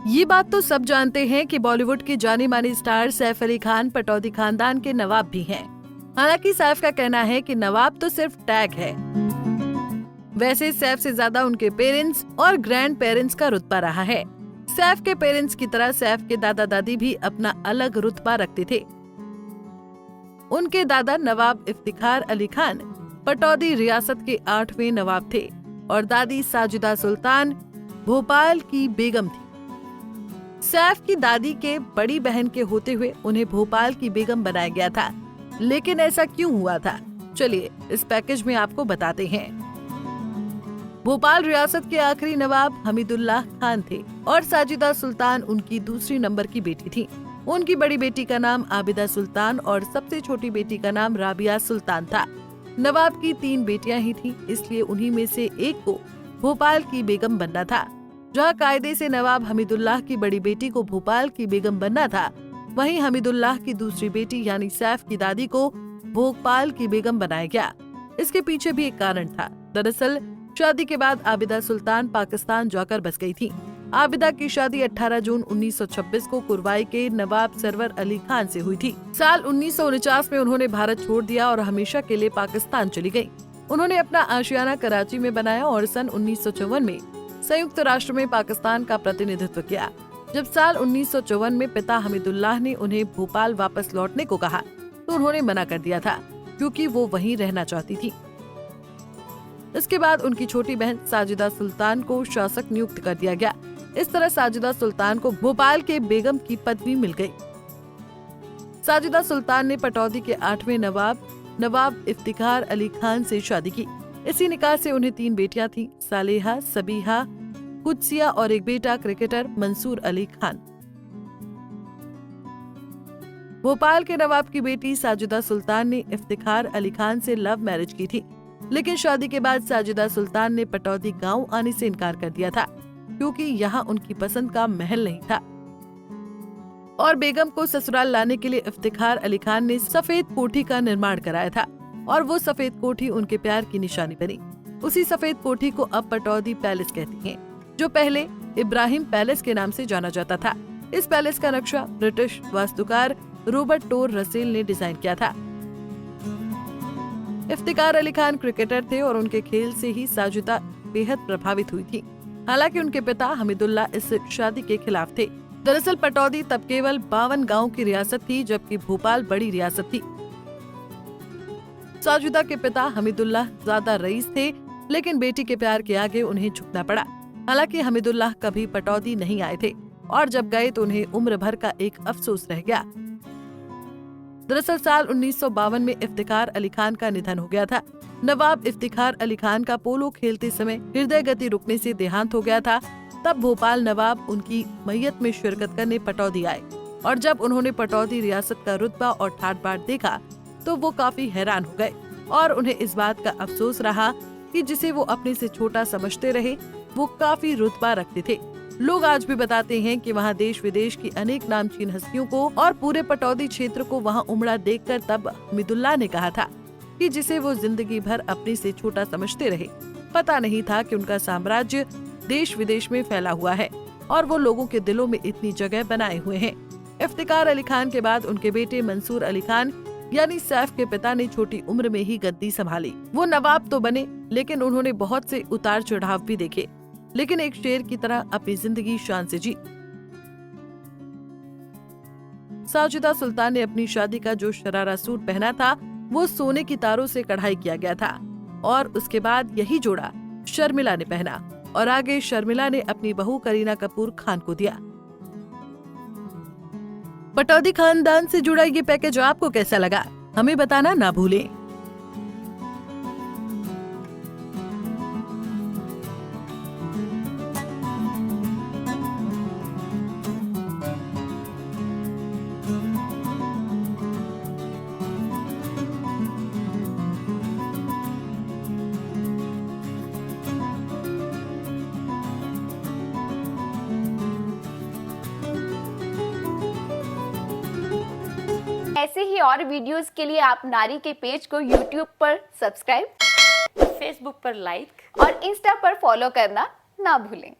ये बात तो सब जानते हैं कि बॉलीवुड के जाने माने स्टार सैफ अली खान पटौदी खानदान के नवाब भी हैं। हालांकि सैफ का कहना है कि नवाब तो सिर्फ टैग है। वैसे सैफ से ज्यादा उनके पेरेंट्स और ग्रैंड पेरेंट्स का रुतबा रहा है। सैफ के पेरेंट्स की तरह सैफ के दादा दादी भी अपना अलग रुतबा रखते थे। उनके दादा नवाब इफ्तिखार अली खान पटौदी रियासत के 8वें नवाब थे और दादी साजिदा सुल्तान भोपाल की बेगम थी। सैफ की दादी के बड़ी बहन के होते हुए उन्हें भोपाल की बेगम बनाया गया था। लेकिन ऐसा क्यों हुआ था, चलिए इस पैकेज में आपको बताते हैं। भोपाल रियासत के आखिरी नवाब हमीदुल्लाह खान थे और साजिदा सुल्तान उनकी दूसरी नंबर की बेटी थी। उनकी बड़ी बेटी का नाम आबिदा सुल्तान और सबसे छोटी बेटी का नाम राबिया सुल्तान था। नवाब की 3 बेटियां ही थीं, इसलिए उन्हीं में से एक को भोपाल की बेगम बनना था। जहां कायदे से नवाब हमीदुल्लाह की बड़ी बेटी को भोपाल की बेगम बनना था, वहीं हमीदुल्लाह की दूसरी बेटी यानी सैफ की दादी को भोपाल की बेगम बनाया गया। इसके पीछे भी एक कारण था। दरअसल शादी के बाद आबिदा सुल्तान पाकिस्तान जाकर बस गई थी। आबिदा की शादी 18 जून 1926 को कुरवाई के नवाब सरवर अली खान से हुई थी। साल 1949 में उन्होंने भारत छोड़ दिया और हमेशा के लिए पाकिस्तान चली गयी। उन्होंने अपना आशियाना कराची में बनाया और सन 1954 में संयुक्त राष्ट्र में पाकिस्तान का प्रतिनिधित्व किया। जब साल 1954 में पिता हमीदुल्लाह ने उन्हें भोपाल वापस लौटने को कहा तो उन्होंने मना कर दिया था, क्योंकि वो वहीं रहना चाहती थी। इसके बाद उनकी छोटी बहन साजिदा सुल्तान को शासक नियुक्त कर दिया गया। इस तरह साजिदा सुल्तान को भोपाल के बेगम की पदवी मिल गई। साजिदा सुल्तान ने पटौदी के 8वें नवाब इफ्तिखार अली खान से शादी की। इसी निकाह से उन्हें 3 बेटियां थीं, सालेहा, सबीहा, कुदसिया और एक बेटा क्रिकेटर मंसूर अली खान। भोपाल के नवाब की बेटी साजिदा सुल्तान ने इफ्तिखार अली खान से लव मैरिज की थी, लेकिन शादी के बाद साजिदा सुल्तान ने पटौदी गांव आने से इनकार कर दिया था, क्योंकि यहाँ उनकी पसंद का महल नहीं था। और बेगम को ससुराल लाने के लिए इफ्तिखार अली खान ने सफेद कोठी का निर्माण कराया था और वो सफेद कोठी उनके प्यार की निशानी बनी। उसी सफेद कोठी को अब पटौदी पैलेस कहती हैं, जो पहले इब्राहिम पैलेस के नाम से जाना जाता था। इस पैलेस का नक्शा ब्रिटिश वास्तुकार रॉबर्ट टोर रसेल ने डिजाइन किया था। इफ्तिखार अली खान क्रिकेटर थे और उनके खेल से ही साजिदा बेहद प्रभावित हुई थी। हालांकि उनके पिता हमीदुल्लाह इस शादी के खिलाफ थे। दरअसल पटौदी तब केवल 52 गाँव की रियासत थी, जबकि भोपाल बड़ी रियासत थी। साजिदा के पिता हमीदुल्लाह ज्यादा रईस थे, लेकिन बेटी के प्यार के आगे उन्हें झुकना पड़ा। हालांकि हमीदुल्लाह कभी पटौदी नहीं आए थे और जब गए तो उन्हें उम्र भर का एक अफसोस रह गया। दरअसल साल 1952 में इफ्तिखार अली खान का निधन हो गया था। नवाब इफ्तिखार अली खान का पोलो खेलते समय हृदय गति रुकने से देहांत हो गया था। तब भोपाल नवाब उनकी मैयत में शिरकत करने पटौदी आए और जब उन्होंने पटौदी रियासत का रुतबा और ठाट बाट देखा तो वो काफी हैरान हो गए और उन्हें इस बात का अफसोस रहा कि जिसे वो अपने से छोटा समझते रहे, वो काफी रुतबा रखते थे। लोग आज भी बताते हैं कि वहाँ देश विदेश की अनेक नामचीन हस्तियों को और पूरे पटौदी क्षेत्र को वहाँ उमड़ा देखकर तब हमीदुल्लाह ने कहा था कि जिसे वो जिंदगी भर अपने से छोटा समझते रहे, पता नहीं था कि उनका साम्राज्य देश विदेश में फैला हुआ है और वो लोगों के दिलों में इतनी जगह बनाए हुए हैं। इफ्तिखार अली खान के बाद उनके बेटे मंसूर अली खान यानी सैफ के पिता ने छोटी उम्र में ही गद्दी संभाली। वो नवाब तो बने, लेकिन उन्होंने बहुत से उतार चढ़ाव भी देखे, लेकिन एक शेर की तरह अपनी जिंदगी शान से जी। साजिदा सुल्तान ने अपनी शादी का जो शरारा सूट पहना था वो सोने की तारों से कढ़ाई किया गया था और उसके बाद यही जोड़ा शर्मिला ने पहना और आगे शर्मिला ने अपनी बहू करीना कपूर खान को दिया। पटौदी खानदान से जुड़ा ये पैकेज आपको कैसा लगा, हमें बताना ना भूलें। ऐसे ही और वीडियोस के लिए आप नारी के पेज को YouTube पर सब्सक्राइब, फेसबुक पर लाइक और इंस्टा पर फॉलो करना ना भूलें।